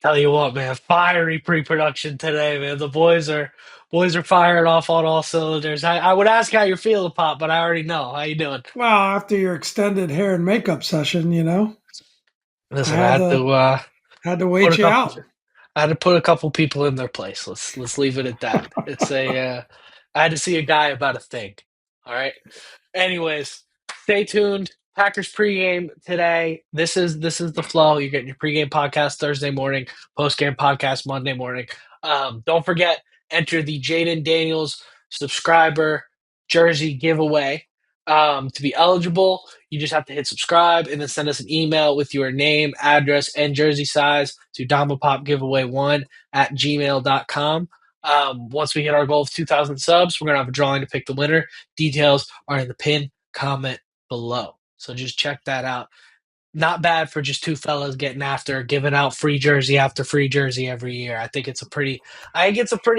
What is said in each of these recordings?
Tell you what, man, fiery pre-production today, man. The boys are firing off on all cylinders. I would ask how you're feeling, Pop, but I already know. How you doing? Well, after your extended hair and makeup session, I Listen, had to had to put wait a you couple out. I had to put a couple people in their place. Let's leave it at that. I had to see a guy about a thing. All right. Anyways, stay tuned. Packers pregame today. This is the flow. You're getting your pregame podcast Thursday morning, postgame podcast Monday morning. Don't forget, enter the Jaden Daniels subscriber jersey giveaway. To be eligible, you just have to hit subscribe and then send us an email with your name, address, and jersey size to DamaPopGiveaway1 at gmail.com. Once we hit our goal of 2,000 subs, we're going to have a drawing to pick the winner. Details are in the pin comment below. So just check that out. Not bad for just two fellas getting after giving out free jersey after free jersey every year. I think it's a pretty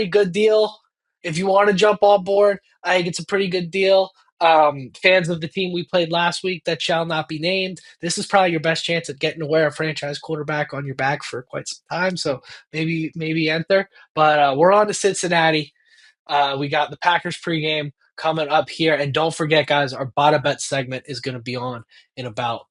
good deal. If you want to jump on board, I think it's a pretty good deal. Fans of the team we played last week that shall not be named, this is probably your best chance at getting to wear a franchise quarterback on your back for quite some time. So maybe enter. But we're on to Cincinnati. We got the Packers pregame coming up here. And don't forget, guys, our Bada Bet segment is going to be on in about.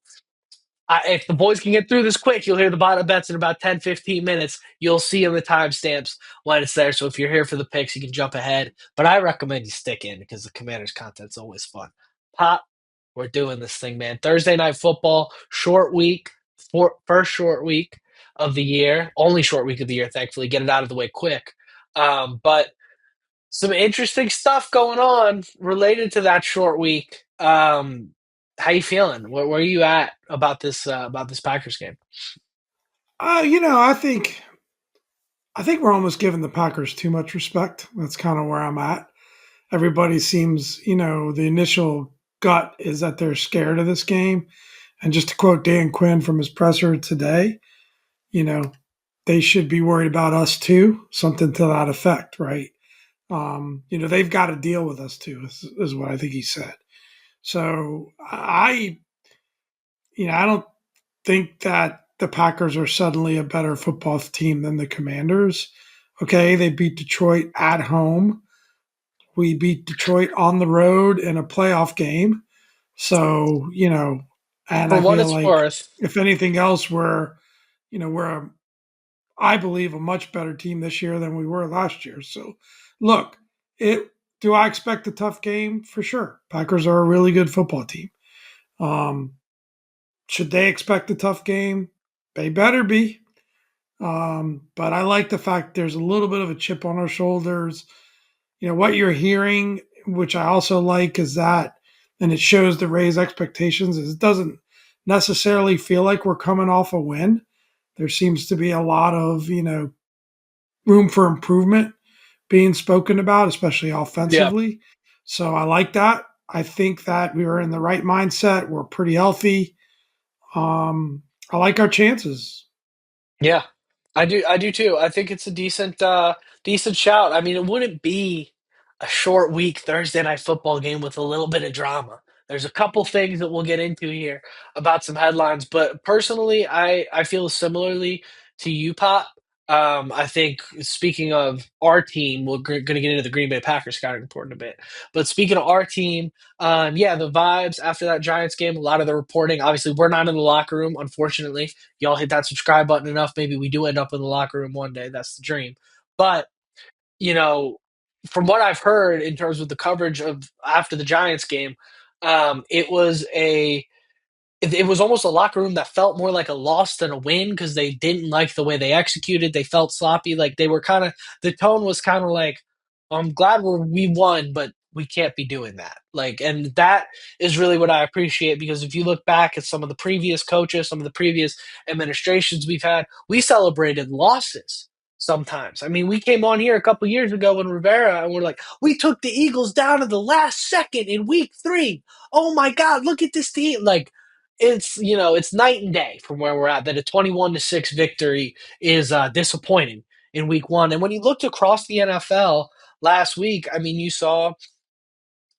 If the boys can get through this quick, you'll hear the Bada Bets in about 10, 15 minutes. You'll see in the timestamps when it's there. So if you're here for the picks, you can jump ahead. But I recommend you stick in because the Commanders content's always fun. Pop, we're doing this thing, man. Thursday night football, short week, first short week of the year, only short week of the year, thankfully. Get it out of the way quick. But some interesting stuff going on related to that short week. How you feeling? Where are you at about this Packers game? I think we're almost giving the Packers too much respect. That's kind of where I'm at. Everybody seems, the initial gut is that they're scared of this game. And just to quote Dan Quinn from his presser today, you know, they should be worried about us too, something to that effect, right? They've got to deal with us too, is what I think he said. So I don't think that the Packers are suddenly a better football team than the Commanders. Okay, they beat Detroit at home. We beat Detroit on the road in a playoff game. So, and For I what feel it's like worth, if anything else, we're I believe a much better team this year than we were last year. So, look, it do I expect a tough game? For sure. Packers are a really good football team. Um, should they expect a tough game? They better be. But I like the fact there's a little bit of a chip on our shoulders. What you're hearing, which I also like, is that, and it shows the raised expectations, is it doesn't necessarily feel like we're coming off a win. There seems to be a lot of, room for improvement being spoken about, especially yeah, offensively. So I like that. I think that we were in the right mindset. We're pretty healthy. I like our chances. yeah, I do too. I think it's a decent shout. I mean, it wouldn't be a short week Thursday night football game with a little bit of drama. There's a couple things that we'll get into here about some headlines, but personally, I feel similarly to you, Pop. I think speaking of our team, we're going to get into the Green Bay Packers scouting report in a bit. But speaking of our team, yeah, the vibes after that Giants game, a lot of the reporting. Obviously, we're not in the locker room, unfortunately. Y'all hit that subscribe button enough, maybe we do end up in the locker room one day. That's the dream. But, you know, from what I've heard in terms of the coverage of after the Giants game, it was it was almost a locker room that felt more like a loss than a win because they didn't like the way they executed. They felt sloppy. Like they were kind of the tone was kind of like, I'm glad we won, but we can't be doing that. Like, and that is really what I appreciate because if you look back at some of the previous coaches, some of the previous administrations we've had, we celebrated losses sometimes. I mean, we came on here a couple years ago in Rivera and we're like, we took the Eagles down to the last second in week 3. Oh my God, look at this team. Like, it's night and day from where we're at. That a 21-6 victory is disappointing in week 1. And when you looked across the NFL last week, I mean, you saw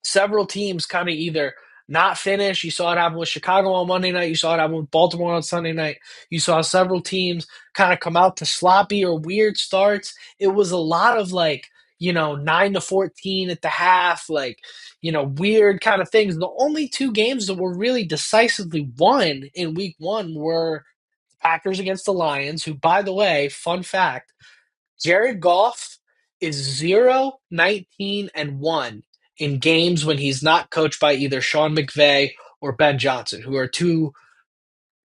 several teams kind of either not finish. You saw it happen with Chicago on Monday night. You saw it happen with Baltimore on Sunday night. You saw several teams kind of come out to sloppy or weird starts. It was a lot of like, 9-14 at the half, like, weird kind of things. The only two games that were really decisively won in week one were Packers against the Lions, who, by the way, fun fact, Jared Goff is 0-19-1 in games when he's not coached by either Sean McVay or Ben Johnson, who are two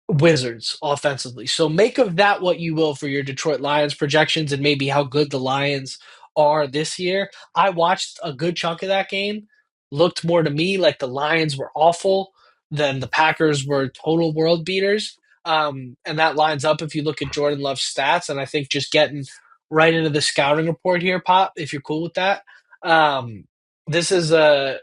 wizards offensively. So make of that what you will for your Detroit Lions projections and maybe how good the Lions are this year. I watched a good chunk of that game. Looked more to me like the Lions were awful than the Packers were total world beaters. And that lines up if you look at Jordan Love's stats. And I think just getting right into the scouting report here, Pop, if you're cool with that. Um, this is a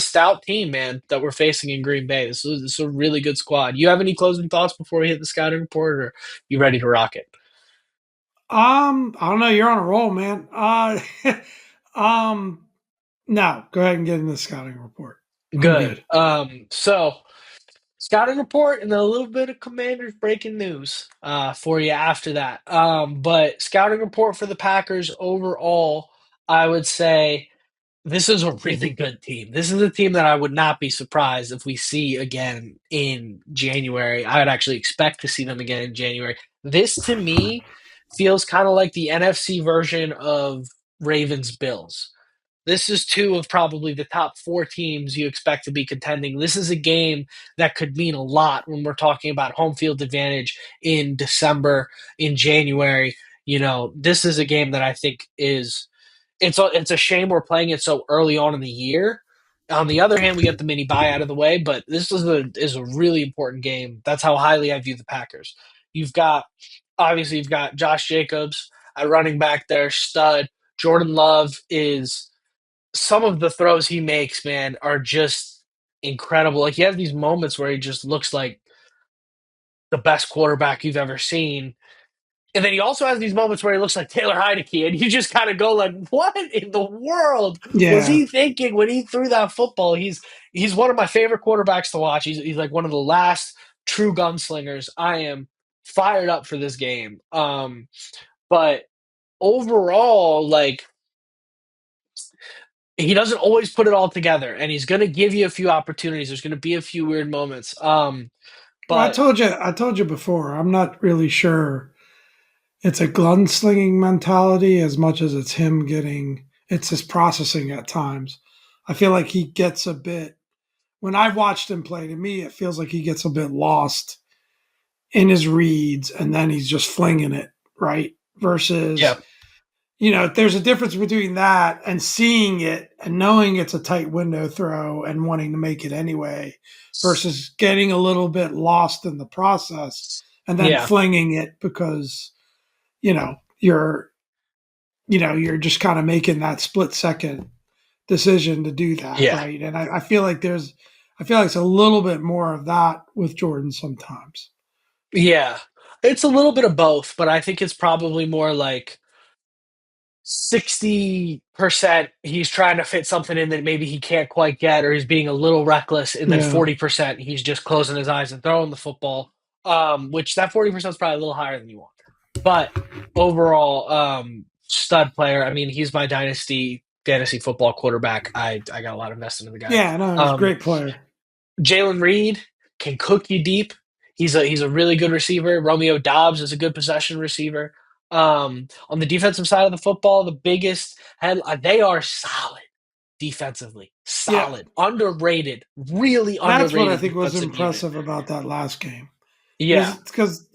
stout team, man, that we're facing in Green Bay. This is a really good squad. You have any closing thoughts before we hit the scouting report, or you ready to rock it? I don't know. You're on a roll, man. Um, no, go ahead and get in the scouting report. I'm Good. good. So scouting report and then a little bit of Commanders breaking news for you after that. But scouting report for the Packers overall, I would say this is a really good team. This is a team that I would not be surprised if we see again in January. I would actually expect to see them again in January. This to me feels kind of like the NFC version of Ravens Bills. This is two of probably the top four teams you expect to be contending. This is a game that could mean a lot when we're talking about home field advantage in December, in January. This is a game that I think is it's a shame we're playing it so early on in the year. On the other hand, we get the mini bye out of the way, but this is a really important game. That's how highly I view the Packers. You've got you've got Josh Jacobs at running back there, stud. Jordan Love is some of the throws he makes, man, are just incredible. Like he has these moments where he just looks like the best quarterback you've ever seen. And then he also has these moments where he looks like Taylor Heineke, and you just kind of go like, "What in the world was Yeah, he thinking when he threw that football?" He's one of my favorite quarterbacks to watch. He's like one of the last true gunslingers. I am fired up for this game. But overall, like he doesn't always put it all together, and he's going to give you a few opportunities. There's going to be a few weird moments. well, But I told you before. I'm not really sure it's a gunslinging mentality as much as it's him getting. It's his processing at times. I feel like he gets a bit. When I've watched him play, to me, it feels like he gets a bit lost in his reads, and then he's just flinging it right. Versus, yeah, there's a difference between that and seeing it and knowing it's a tight window throw and wanting to make it anyway, versus getting a little bit lost in the process and then yeah, flinging it because you know you're you're just kind of making that split second decision to do that, yeah. right? And I feel like I feel like it's a little bit more of that with Jordan sometimes. Yeah. It's a little bit of both, but I think it's probably more like 60% he's trying to fit something in that maybe he can't quite get, or he's being a little reckless, and then Yeah, 40% he's just closing his eyes and throwing the football. Which that 40% is probably a little higher than you want. But overall, stud player. I mean, he's my dynasty fantasy football quarterback. I got a lot invested in the guy. yeah, no, he's a Um, great player. Jalen Reed can cook you deep. He's a really good receiver. Romeo Dobbs is a good possession receiver. On the defensive side of the football, the biggest head they are solid defensively, Yeah, solid, underrated, really that's what I underrated think was defensive unit. impressive about that last game. Yeah, Is because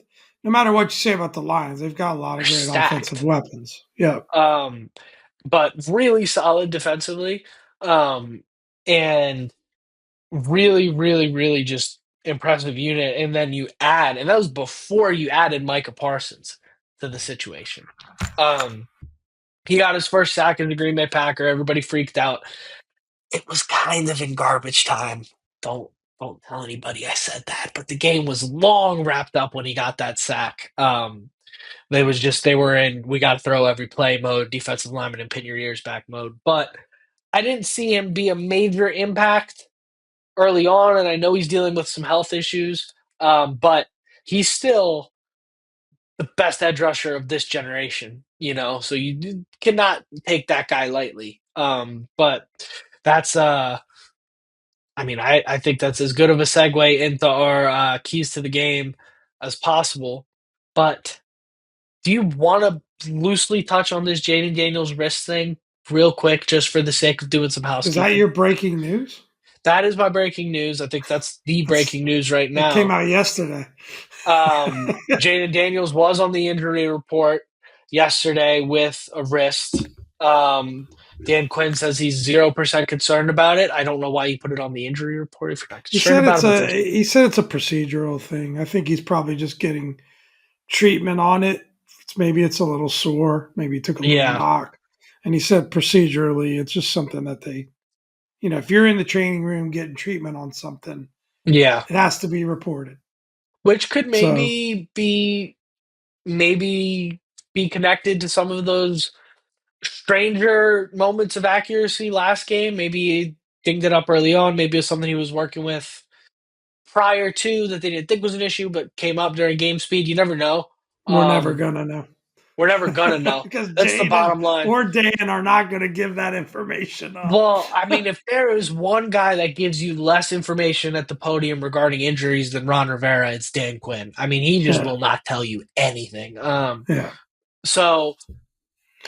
no matter what you say about the Lions, they've got a lot they're of great offensive stacked. weapons. Yeah, Um, but really solid defensively. And really, really, really just impressive unit. And then you add, and that was before you added Micah Parsons to the situation. Um, he got his first sack as a Green Bay Packer. Everybody freaked out. It was kind of in garbage time. Don't don't tell anybody I said that. But the game was long wrapped up when he got that sack. They were in we got to throw every play mode, defensive lineman and pin your ears back mode. But I didn't see him be a major impact early on, and I know he's dealing with some health issues, but he's still the best edge rusher of this generation, so you cannot take that guy lightly. But that's I mean, I think that's as good of a segue into our keys to the game as possible. But do you want to loosely touch on this Jaden Daniels wrist thing real quick, just for the sake of doing some Is that housekeeping? your breaking news? That is my breaking news. I think that's the That's breaking news right It came now. out yesterday. Jaden Daniels was on the injury report yesterday with a wrist. Um, Dan Quinn says he's 0% concerned about it. I don't know why you put it on the injury report if you're not concerned about it, but there's He said it's a procedural thing. I think he's probably just getting treatment on it. Maybe it's a little sore. Maybe he took a little yeah, knock. And he said procedurally, it's just something that they, if you're in the training room getting treatment on something, yeah, it has to be reported. which could So maybe be connected to some of those stranger moments of accuracy last game. Maybe he dinged it up early on. Maybe it's something he was working with prior to that they didn't think was an issue, but came up during game speed. You never know. we're never Um, going to know. we're never gonna know. Because That's the Jaden bottom line. or Dan are not going to give that information up. Well, I mean, if there is one guy that gives you less information at the podium regarding injuries than Ron Rivera, it's Dan Quinn. I mean, he just Yeah. will not tell you anything. Yeah. So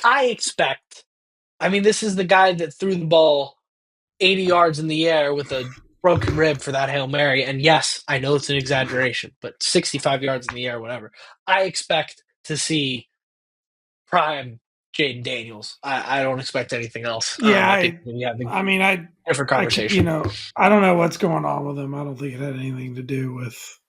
I expect. I mean, this is the guy that threw the ball 80 yards in the air with a broken rib for that Hail Mary. And yes, I know it's an exaggeration, but 65 yards in the air, whatever. I expect to see prime Jaden Daniels. I don't expect anything else. Yeah. I think we have a I mean, different I can't, conversation. I don't know what's going on with him. I don't think it had anything to do with,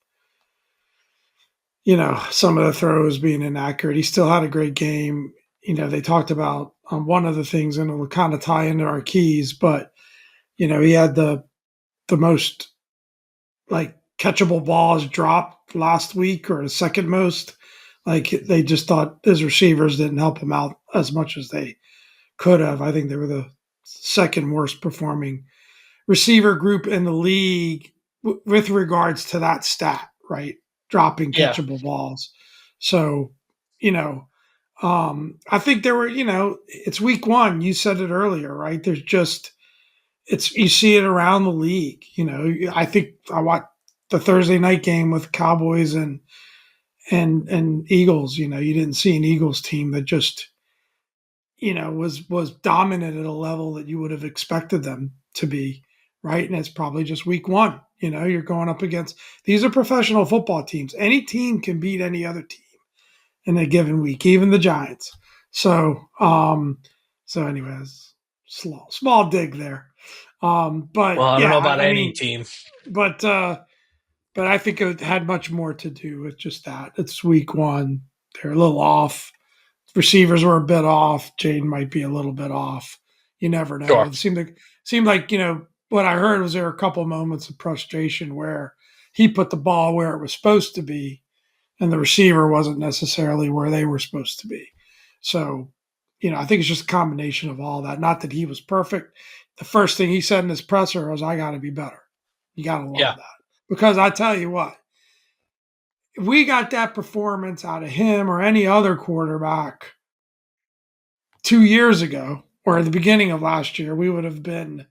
some of the throws being inaccurate. He still had a great game. They talked about one of the things, and it will kind of tie into our keys, but, he had the most like catchable balls dropped last week or the second most. Like they just thought his receivers didn't help him out as much as they could have. I think they were the second worst performing receiver group in the league with regards to that stat, right? Dropping Yeah. catchable balls. So, you know, I think there were, it's week one. You said it earlier, right? There's just, you see it around the league. I think I watched the Thursday night game with Cowboys and Eagles. You didn't see an Eagles team that just was dominant at a level that you would have expected them to be, right? And it's probably just week one. You're going up against these are professional football teams. Any team can beat any other team in a given week, even the Giants. So anyways, small dig there. Well, But I don't yeah, know about I any mean, team. but but I think it had much more to do with just that. It's week one. They're a little off. Receivers were a bit off. Jaden might be a little bit off. You never know. Sure. It seemed like what I heard was there were a couple moments of frustration where he put the ball where it was supposed to be, and the receiver wasn't necessarily where they were supposed to be. So, I think it's just a combination of all that. Not that he was perfect. The first thing he said in his presser was, "I got to be better." You got to Yeah. love that because I tell you what, if we got that performance out of him or any other quarterback 2 years ago or at the beginning of last year, we would have been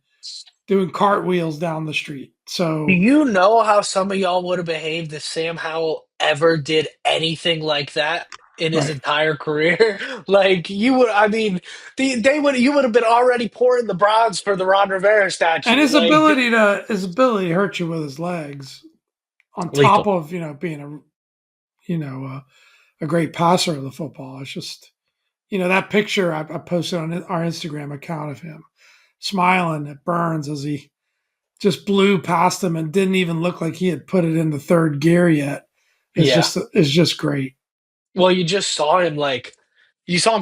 doing cartwheels down the street. Do So, you know how some of y'all would have behaved if Sam Howell ever did anything like that in his right. entire career? Like you would, I mean, you would have been already pouring the bronze for the Ron Rivera And statue. his Like ability to his ability to hurt you with his legs on top lethal. of, being a great passer of the football. It's just, that picture I posted on our Instagram account of him smiling at Burns as he just blew past him and didn't even look like he had put it in the third gear yet. Yeah. Is just great. Well, you saw him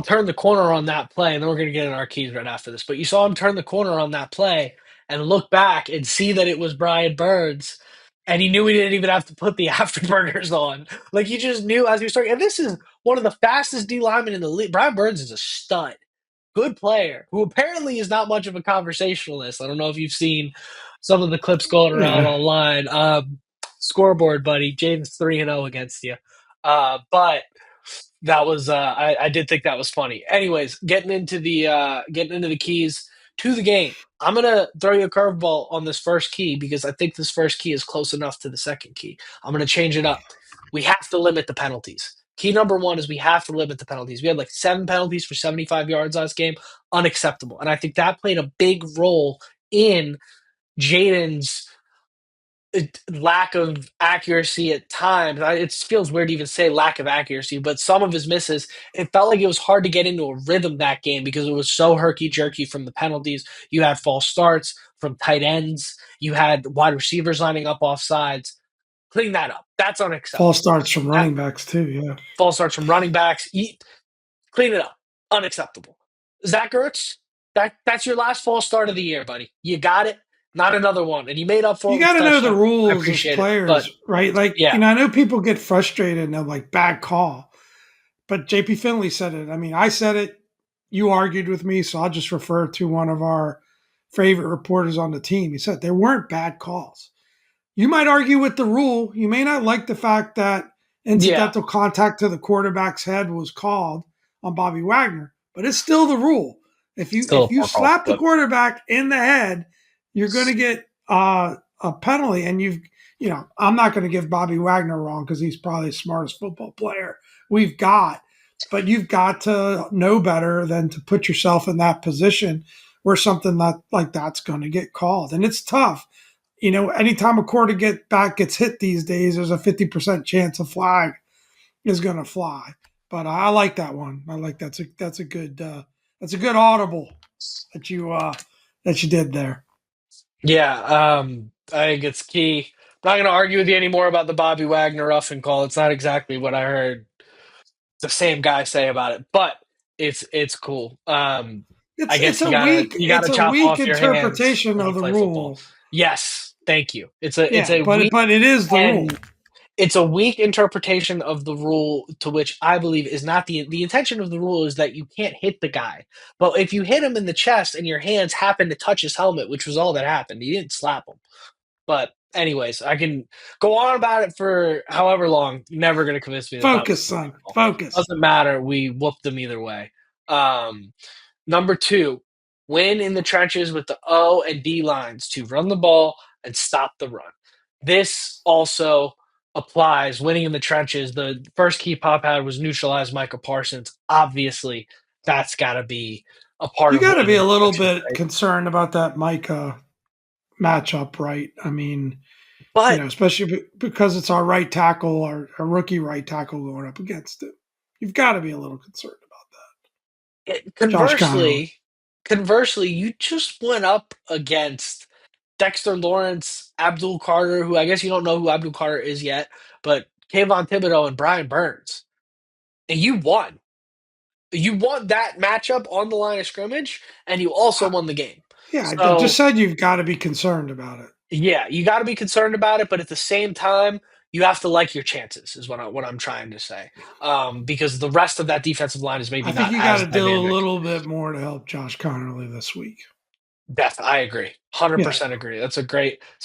turn the corner on that play, and then we're going to get in our keys right after this. But you saw him turn the corner on that play and look back and see that it was Brian Burns, and he knew he didn't even have to put the afterburners on. Like he just knew as he was starting. And this is one of the fastest D linemen in the league. Brian Burns is a stud, good player who apparently is not much of a conversationalist. I don't know if you've seen some of the clips going around Yeah. online. Scoreboard, buddy. Jaden's 3-0 against you. But that was I did think that was funny. Anyways, getting into the keys to the game. I'm gonna throw you a curveball on this first key because I think this first key is close enough to the second key. I'm gonna change it up. We have to limit the penalties. Key number one is we have to limit the penalties. We had like 7 penalties for 75 yards last game. Unacceptable. And I think that played a big role in Jaden's lack of accuracy at times. It feels weird to even say lack of accuracy, but some of his misses, it felt like it was hard to get into a rhythm that game because it was so herky jerky from the penalties. You had false starts from tight ends. You had wide receivers lining up off sides. Clean that up. That's False unacceptable. starts from That running backs too. Yeah. false starts from running backs. Clean it up. Unacceptable. Zach Ertz, that's your last false start of the year, buddy. You got it. Not another one. And you made up for You it with got the to know the touchdown. I rules as appreciate it. But players, right? Like, yeah, I know people get frustrated and they're like, bad call. But JP Finley said it. I mean, I said it. You argued with me, so I'll just refer to one of our favorite reporters on the team. He said there weren't bad calls. You might argue with the rule. You may not like the fact that yeah, incidental contact to the quarterback's head was called on Bobby Wagner, but it's still the rule. If you still a if you poor call. slap the But quarterback in the head, you're going to get a penalty. And I'm not going to give Bobby Wagner wrong because he's probably the smartest football player we've got. But you've got to know better than to put yourself in that position where something like that's going to get called, and it's tough. Anytime a quarterback gets hit these days, there's a 50% chance a flag is going to fly. But I like that one. I like that's a good audible that you did there. yeah, I think it's key. I'm not going to argue with you anymore about the Bobby Wagner roughing call. It's not exactly what I heard the same guy say about it, but it's cool. I It's guess a weak you it's gotta a chop weak off your hands interpretation when of you the play football. rule. Yes, thank you. It's Yeah, a but weak but it is the rule. and it's a weak interpretation of the rule to which I believe is not the intention of the rule is that you can't hit the guy. But if you hit him in the chest and your hands happen to touch his helmet, which was all that happened, you didn't slap him. But anyways, I can go on about it for however long. You're never going to convince me that that was Focus, the right son. call. Focus. Doesn't matter. We whooped them either way. Um, Number two, win in the trenches with the O and D lines to run the ball and stop the run. This also applies winning in the trenches. The first key Pop had was neutralize Micah Parsons. Obviously, that's got to be a part You of got to winning be in a the little trenches, bit right? concerned about that Micah matchup, right? I mean, But especially because it's our right tackle, our rookie right tackle going up against it. You've got to be a little concerned about that. Josh Connolly. conversely, you just went up against Dexter Lawrence, Abdul Carter, who I guess you don't know who Abdul Carter is yet, but Kayvon Thibodeau and Brian Burns. And you won. You won that matchup on the line of scrimmage, and you also Uh, won the game. yeah, I just So, said you've got to be concerned about it. yeah, you got to be concerned about it, but at the same time, you have to like your chances, is what I'm trying to say. Because the rest of that defensive line is maybe I think not you got as to do a dynamic. little bit more to help Josh Connolly this week. I agree. Yeah. 100% agree. It's a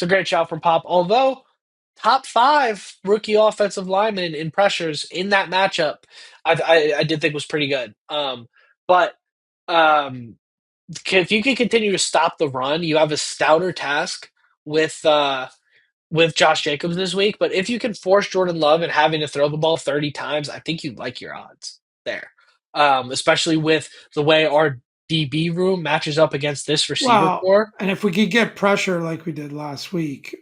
great shout from Pop. Although top five rookie offensive lineman in pressures in that matchup, I did think was pretty good. But um, if you can continue to stop the run, you have a stouter task with Josh Jacobs this week. But if you can force Jordan Love and having to throw the ball 30 times, I think you like your odds there. Especially with the way our DB room matches up against this receiver Well, core. and if we could get pressure like we did last week,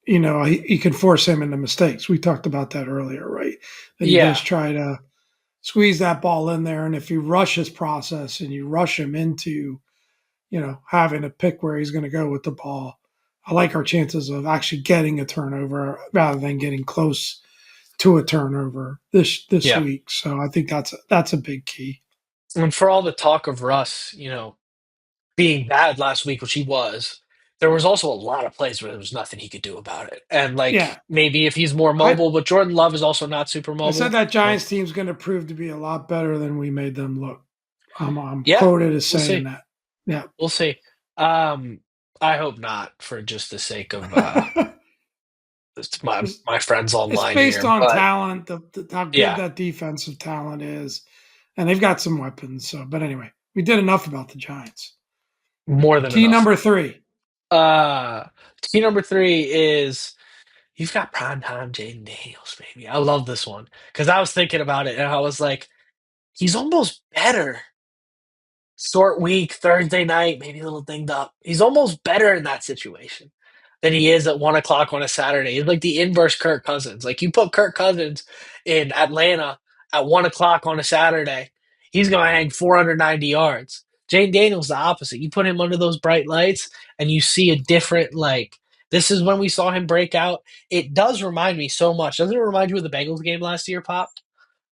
he can force him into mistakes. We talked about that earlier, right? That he does Yeah, try to squeeze that ball in there. And if you rush his process and you rush him into, having a pick where he's going to go with the ball, I like our chances of actually getting a turnover rather than getting close to a turnover this yeah. week. So I think that's a big key. And for all the talk of Russ, being bad last week, which he was, there was also a lot of plays where there was nothing he could do about it. And Yeah, maybe if he's more I mobile, but Jordan Love is also not super I said mobile. that So Giants team's going to prove to be a lot better than we made them look. I'm yeah, quoted as we'll saying see. that. Yeah. We'll see. Um, I hope not for just the sake of it's it's, my friends it's online based here. on But talent, how good yeah, that defensive talent is, and they've got some weapons. So, but anyway, we did enough about the Giants. more than Key enough. number three. Uh Key number three is you've got primetime Jaden Daniels, baby. I love this one because I was thinking about it and I was like, he's almost better. Short week, Thursday night, maybe a little dinged up. He's almost better in that situation than he is at 1 o'clock on a Saturday. He's like the inverse Kirk Cousins. Like you put Kirk Cousins in Atlanta at 1 o'clock on a Saturday, he's going to hang 490 yards. Jane Daniels the opposite. You put him under those bright lights, and you see a different like. This is when we saw him break out. It does remind me so much. Doesn't it remind you of the Bengals game last year, Pop?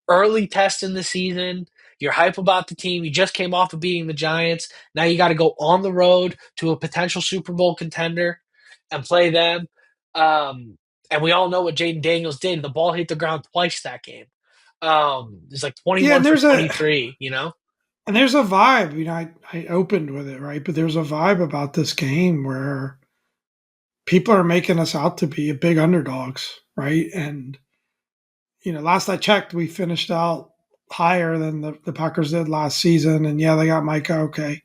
Early test in the season. You're hype about the team. You just came off of beating the Giants. Now you got to go on the road to a potential Super Bowl contender and play them. Um, and we all know what Jaden Daniels did. The ball hit the ground twice that game. It's like Yeah, 21 for 23, you know? and there's a vibe. I opened with it, right? But there's a vibe about this game where people are making us out to be big underdogs, right? And last I checked, we finished out higher than the Packers did last season. And yeah, they got Micah, okay,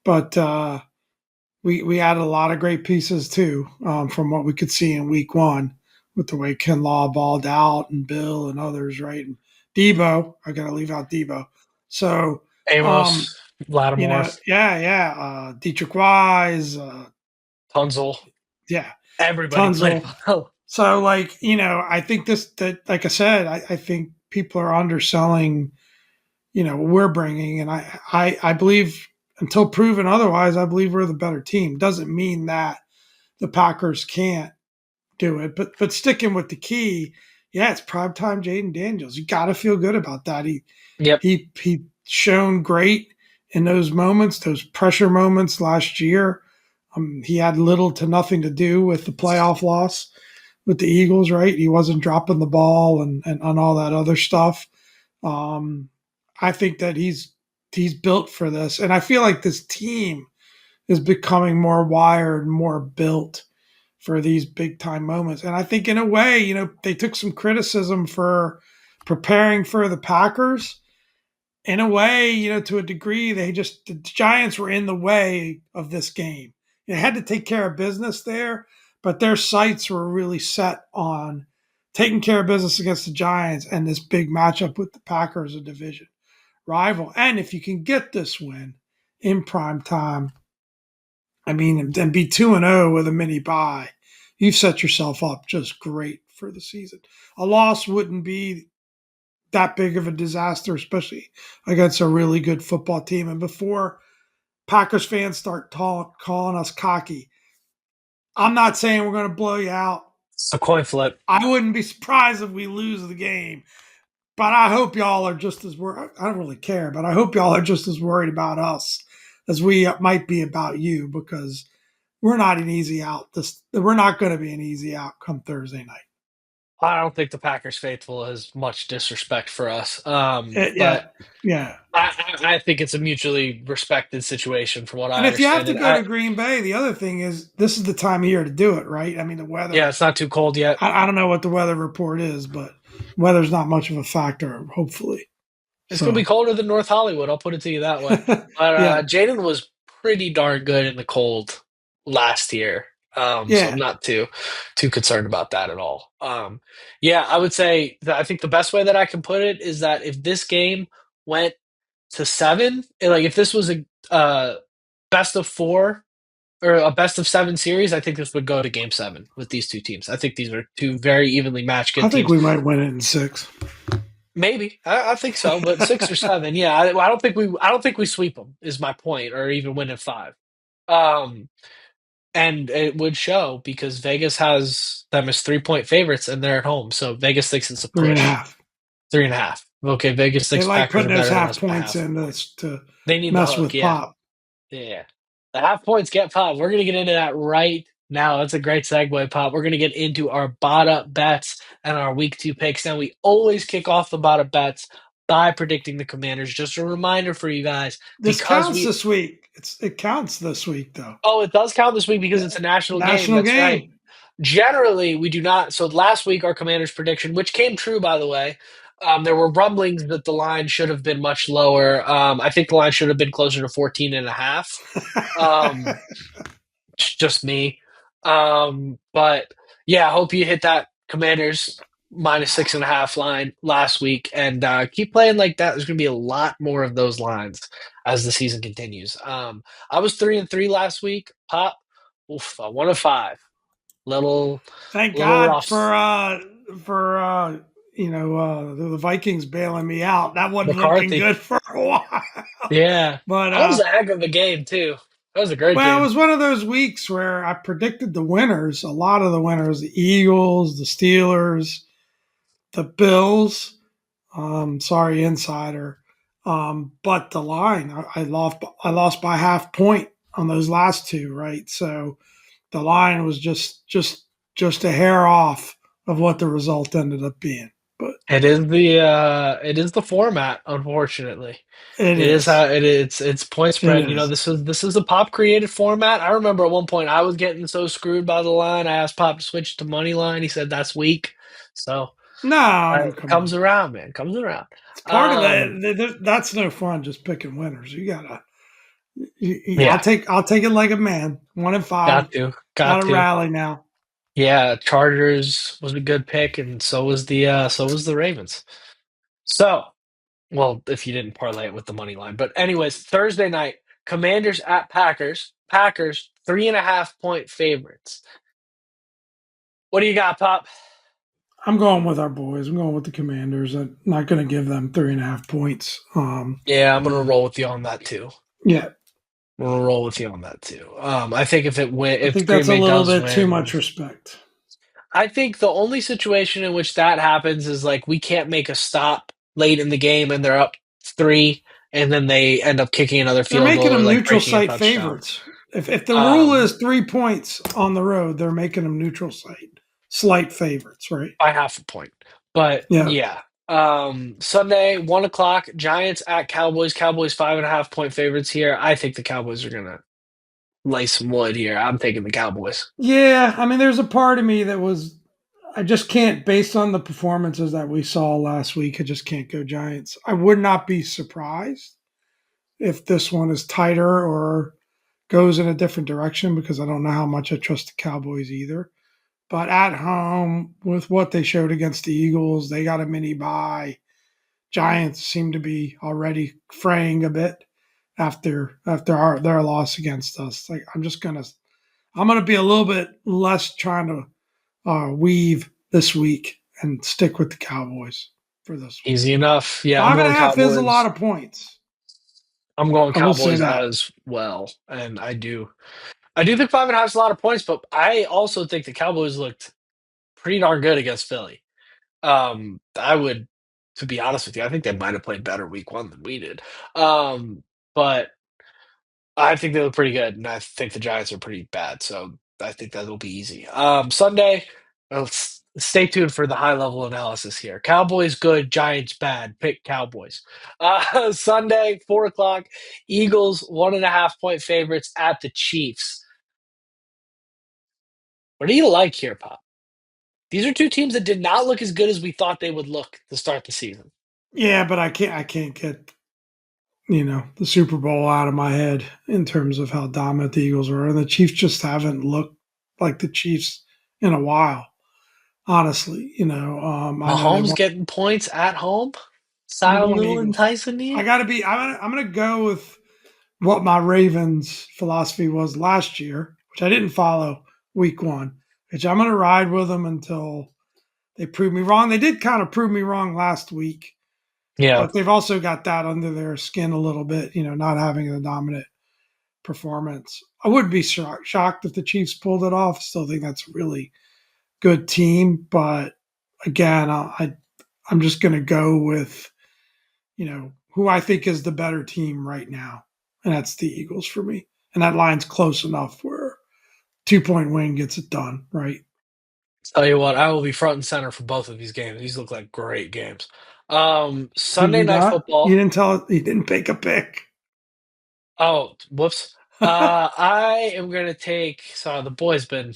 but we had a lot of great pieces too, from what we could see in Week 1 with the way Kinlaw balled out and Bill and others, right? And Debo, I got to leave out Debo. So, Amos, Lattimore, yeah, Dietrich Wise, Tunzel, yeah, everybody played Tunzel. well. So, I think like I said, I think people are underselling, what we're bringing, and I believe until proven otherwise, I believe we're the better team. Doesn't mean that the Packers can't do it, but sticking with the key, yeah, it's primetime Jaden Daniels. You got to feel good about that. Yep. He shown great in those moments, those pressure moments last year. He had little to nothing to do with the playoff loss with the Eagles, right? He wasn't dropping the ball and on all that other stuff. Um, I think that he's built for this, and I feel like this team is becoming more wired, more built for these big time moments. And I think in a way, they took some criticism for preparing for the Packers. In a way, to a degree, the Giants were in the way of this game. They had to take care of business there, but their sights were really set on taking care of business against the Giants and this big matchup with the Packers, a division rival. And if you can get this win in prime time, I mean, and be 2-0 with a mini bye, you've set yourself up just great for the season. A loss wouldn't be that big of a disaster, especially against a really good football team. And before Packers fans start calling us cocky, I'm not saying we're going to blow you out. It's a coin flip. I wouldn't be surprised if we lose the game, but I hope y'all are just as worried. I don't really care, but I hope y'all are just as worried about us as we might be about you, because we're not an easy out. We're not going to be an easy out come Thursday night. I don't think the Packers faithful has much disrespect for us. Yeah, But yeah. I think it's a mutually respected situation from what And I if you have understand to it. go to Green Bay, the other thing is this is the time of year to do it, right? I mean, the Yeah, weather. it's not too cold yet. I don't know what the weather report is, but weather's not much of a factor, hopefully. It's going to be So, colder than North Hollywood. I'll put it to you that way. But yeah, Jaden was pretty darn good in the cold last year. So I'm yeah. not too concerned about that at all. Yeah, I would say that I think the best way that I can put it is that if this game went to seven, like if this was a best of four or a best of seven series, I think this would go to game seven with these two teams. I think these are two very evenly matched I good think teams. we might win it in 6. Maybe I think so, but 6 or 7, yeah. I don't think we sweep them. Is my point, or even win at five. Um, and it would show because Vegas has them as 3-point favorites, and they're at home, so Vegas thinks it's a Three and a push. half. 3.5. Okay, Vegas They thinks like Packers putting are those better than half us by points half a in point. this to They need the mess hook, with yeah. Pop. Yeah. The half points get Pop. We're going to get into that right now. That's a great segue, Pop. We're going to get into our Bada Bets and our week 2 picks. Now, we always kick off the Bada Bets by predicting the Commanders. Just a reminder for you guys, This because counts we this week. It counts this week though. oh, it does count this week because Yeah. it's a national game. National That's right. game. Generally, we do not. So last week, our Commanders prediction, which came true, by the way, there were rumblings that the line should have been much lower. I think the line should have been closer to 14 and a half. Um, just me. But yeah, I hope you hit that Commanders -6.5 line last week and keep playing like that. There's going to be a lot more of those lines as the season continues. I was 3-3 last week. Pop, oof, 1-5. Little, Thank little God rough. for the Vikings bailing me out. That wasn't looking McCarthy. good for a while. Yeah, But that was a heck of a game too. That was a great well, it game. was one of those weeks where I predicted the winners, a lot of the winners, the Eagles, the Steelers, the Bills. Sorry, insider. But the line, I lost by half point on those last two, right? So the line was just a hair off of what the result ended up being. But It is the format, unfortunately. it It is is. how it is. It's point It spread. is. This is a Pop created format. I remember at one point I was getting so screwed by the line. I asked Pop to switch to money line. He said that's weak. So No, no, it come comes on. around, man. Comes around. It's part of Um, that. That's no fun. Just picking winners. You gotta. I'll yeah, take it like a man. 1-5. got Got to to. rally now. Yeah, Chargers was a good pick, and so was the Ravens. So, well, if you didn't parlay it with the money line, but anyways, Thursday night, Commanders at Packers. Packers 3.5 point favorites. What do you got, Pop? I'm going with our boys. I'm going with the Commanders. I'm not going to give them 3.5 points. Yeah, I'm gonna roll with you on that too. Yeah, I'm gonna roll with you on that too. I think I if think Green that's a Bay little does bit too win, much respect. I think the only situation in which that happens is like we can't make a stop late in the game and they're up three, and then they end up kicking another They're field making goal or them like neutral breaking a site touchdown favorites. If the rule um, is 3 points on the road, they're making them neutral site slight favorites, right? by half a point. But Yeah. yeah, Sunday 1 o'clock, Giants at Cowboys. Cowboys 5.5 point favorites here. I think the Cowboys are gonna lay some wood here. I'm taking the Cowboys. Yeah, I mean, there's a part of me that was, I just can't, based on the performances that we saw last week, I just can't go Giants. I would not be surprised if this one is tighter or goes in a different direction because I don't know how much I trust the Cowboys either. But at home, with what they showed against the Eagles, they got a mini bye. Giants seem to be already fraying a bit after their loss against us. Like I'm gonna be a little bit less trying to weave this week and stick with the Cowboys for this one. Easy enough. Yeah, I'm Five and a going half is a lot Cowboys. of points. I'm going I will say Cowboys that. as well, and I do think 5.5 is a lot of points, but I also think the Cowboys looked pretty darn good against Philly. I would, to be honest with you, I think they might have played better week one than we did. But I think they look pretty good, and I think the Giants are pretty bad, so I think that'll be easy. Sunday, stay tuned for the high level analysis here. Cowboys good, Giants bad. Pick Cowboys. Sunday, 4 o'clock, Eagles 1.5 point favorites at the Chiefs. What do you like here, Pop? These are two teams that did not look as good as we thought they would look to start the season. Yeah, but I can't get the Super Bowl out of my head in terms of how dominant the Eagles were, and the Chiefs just haven't looked like the Chiefs in a while. Honestly, I know they Mahomes won. getting points at home? I'm Sound a going little Eagles. enticing to I you? gotta be. I'm gonna go with what my Ravens philosophy was last year, which I didn't follow week one. Which I'm gonna ride with them until they prove me wrong. They did kind of prove me wrong last week, Yeah. but they've also got that under their skin a little bit. Not having the dominant performance. I wouldn't be shocked if the Chiefs pulled it off. Still think that's a really good team, but again, I'm just going to go with who I think is the better team right now, and that's the Eagles for me. And that line's close enough where 2 point win gets it done, right? Tell you what, I will be front and center for both of these games. These look like great games. Did Sunday you night not? You football. didn't tell it. You didn't pick a pick. Oh, whoops. I am gonna take. So the boys been.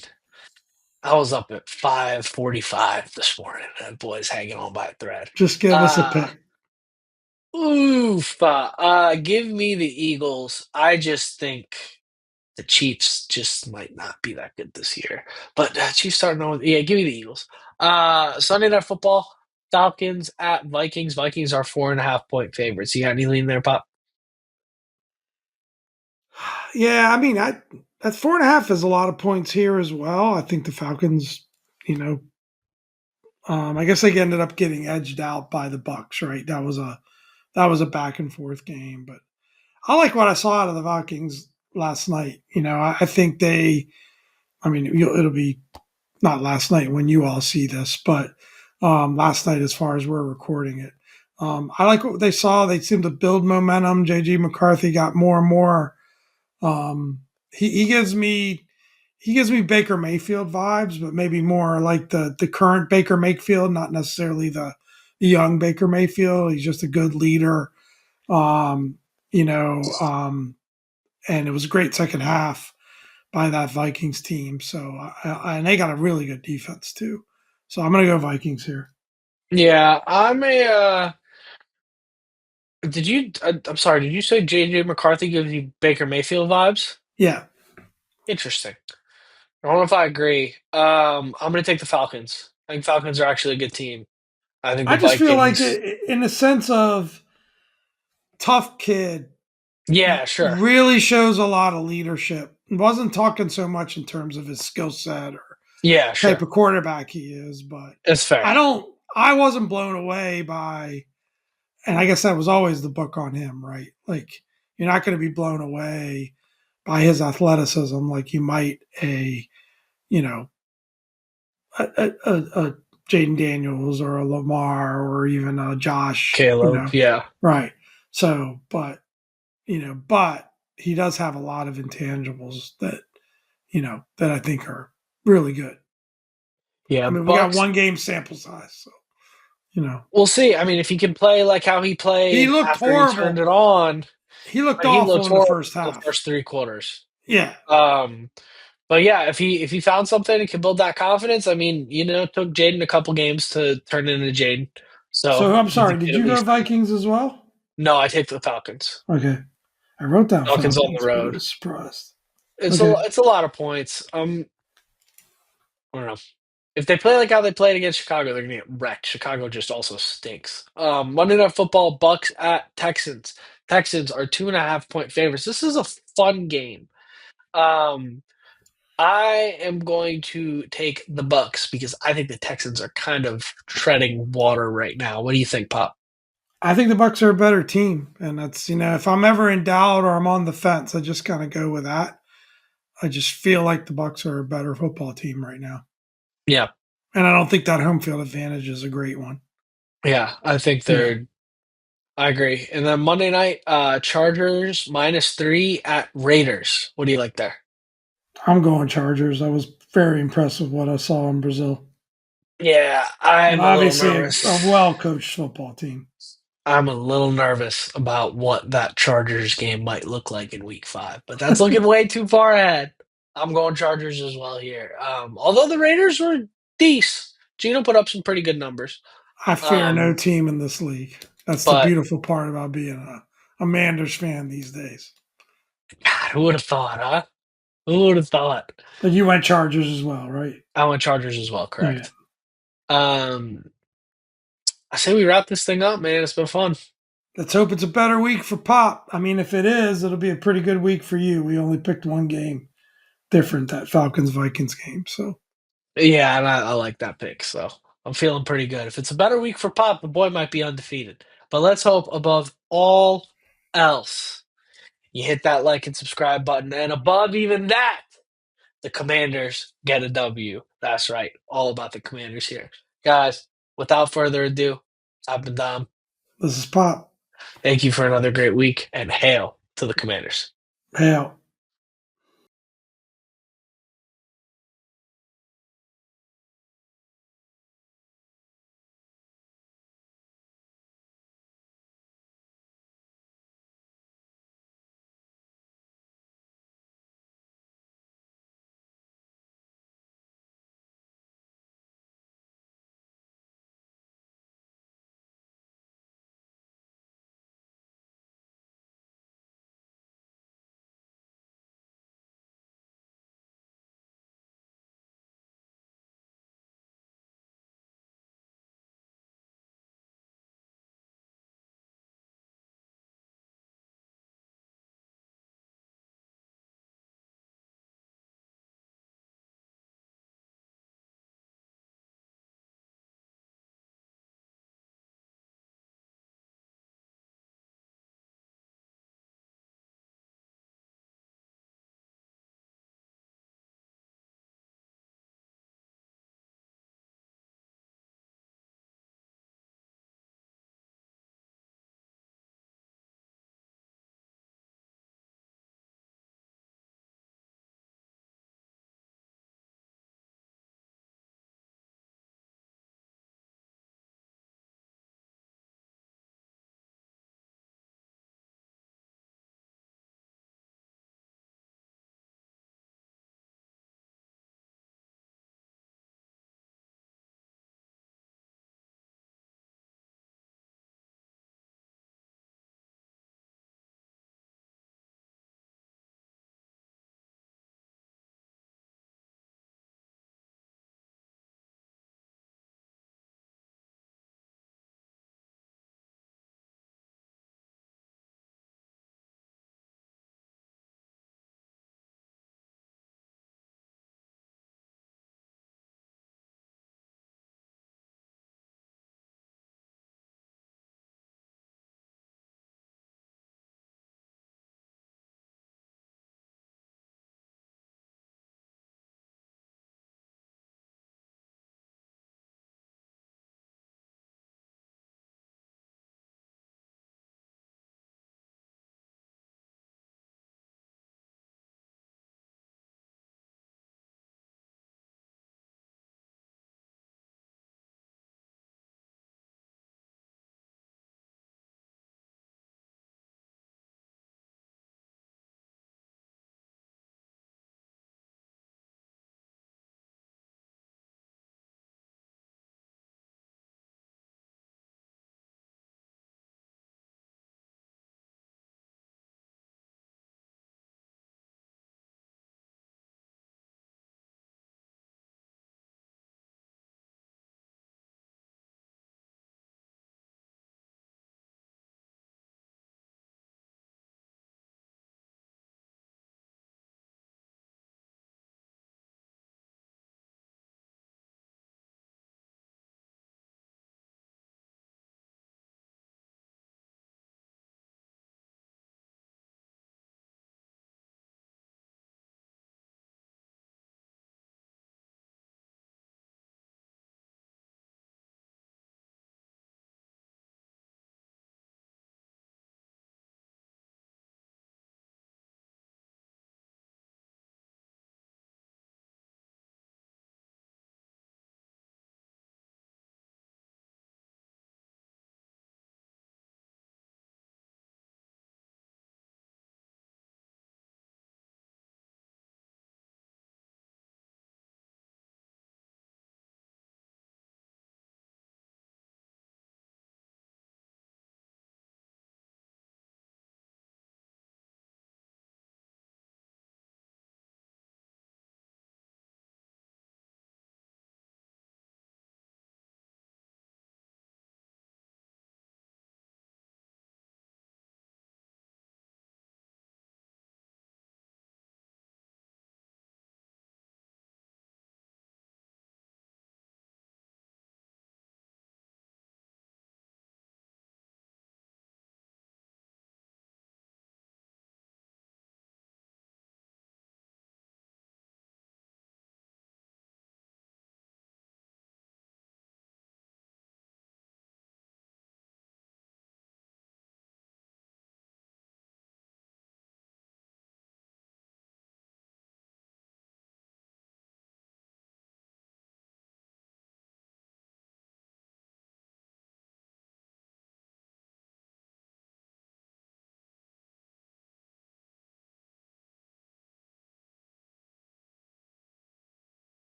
I was up at 5:45 this morning, and the boys hanging on by a thread. Just give us a Uh, pick. oof. Give me the Eagles. I just think the Chiefs just might not be that good this year. But Chiefs starting on. Yeah, give me the Eagles. Sunday night football. Falcons at Vikings. Vikings are 4.5 point favorites. You got any lean there, Pop? Yeah, I mean, that 4.5 is a lot of points here as well. I think the Falcons, you know, I guess they ended up getting edged out by the Bucks, right? That was a back and forth game, but I like what I saw out of the Vikings last night. I think they. I mean, it'll be not last night when you all see this, but last night as far as we're recording it. I like what they saw. They seemed to build momentum. JG McCarthy got more and more. Um, he gives me Baker Mayfield vibes, but maybe more like the current Baker Mayfield, not necessarily the young Baker Mayfield. He's just a good leader. Um, you know, um, and it was a great second half by that Vikings team. So and they got a really good defense too. So I'm gonna go Vikings here. Yeah, I'm a. Did you? I'm sorry. Did you say J.J. McCarthy gives you Baker Mayfield vibes? Yeah, Interesting. I don't know if I agree. I'm going to take the Falcons. I think Falcons are actually a good team. I think the I just feel like Vikings. in the sense of tough kid, Yeah, sure. really shows a lot of leadership. Wasn't talking so much in terms of his skill set or Yeah, type sure. of quarterback he is, but It's fair. I wasn't blown away by, and I guess that was always the book on him, right? Like, you're not going to be blown away by his athleticism like you might you know, a Jaden Daniels or a Lamar or even a Josh, Caleb. Yeah. right? So, but he does have a lot of intangibles that I think are really good. I Yeah. mean, we got Bucks. one game sample size, so We'll see. I mean, if he can play like how he he played looked after he turned horrible. it on, He looked like he awful looked in the horrible first the half. first 3 quarters. Yeah. Um, but yeah, if he found something and can build that confidence, I mean, it took Jaden a couple games to turn into Jaden. So So I'm you sorry. think Did at you go least Vikings as well? no, I take the Falcons. Okay. I wrote down Falcons on the Falcons, but I road. was surprised. It's a Okay. it's a lot of points. I don't know. If they play like how they played against Chicago, they're gonna get wrecked. Chicago just also stinks. Monday Night Football, Bucks at Texans. Texans are 2.5 point favorites. This is a fun game. Um, I am going to take the Bucks because I think the Texans are kind of treading water right now. What do you think, Pop? I think the Bucks are a better team, and that's if I'm ever in doubt or I'm on the fence, I just kind of go with that. I just feel like the Bucks are a better football team right now, Yeah, and I don't think that home field advantage is a great one. yeah, I think Yeah, they're. I agree. And then Monday night, Chargers -3 at Raiders. What do you like there? I'm going Chargers. I was very impressed with what I saw in Brazil, Yeah, and I'm a little obviously a nervous. well coached football team. I'm a little nervous about what that Chargers game might look like in week 5, but that's looking way too far ahead. I'm going Chargers as well here. Although the Raiders were decent. Gino put up some pretty good numbers. I fear no Um, team in this league. That's the but beautiful part about being a Manders fan these days. God, who would have thought, huh? Who would have thought? But you went Chargers as well, right? I went Chargers as well, Okay. correct. Um, I say we wrap this thing up, man. It's been fun. Let's hope it's a better week for Pop. I mean, if it is, it'll be a pretty good week for you. We only picked one game different, that Falcons Vikings game. So Yeah, and I like that pick, so I'm feeling pretty good. If it's a better week for Pop, the boy might be undefeated. But let's hope above all else, you hit that like and subscribe button. And above even that, the Commanders get a W. That's right. All about the Commanders here. Guys, without further ado, I've been Dom. this is Pop. Thank you for another great week, and hail to the Commanders. Hail.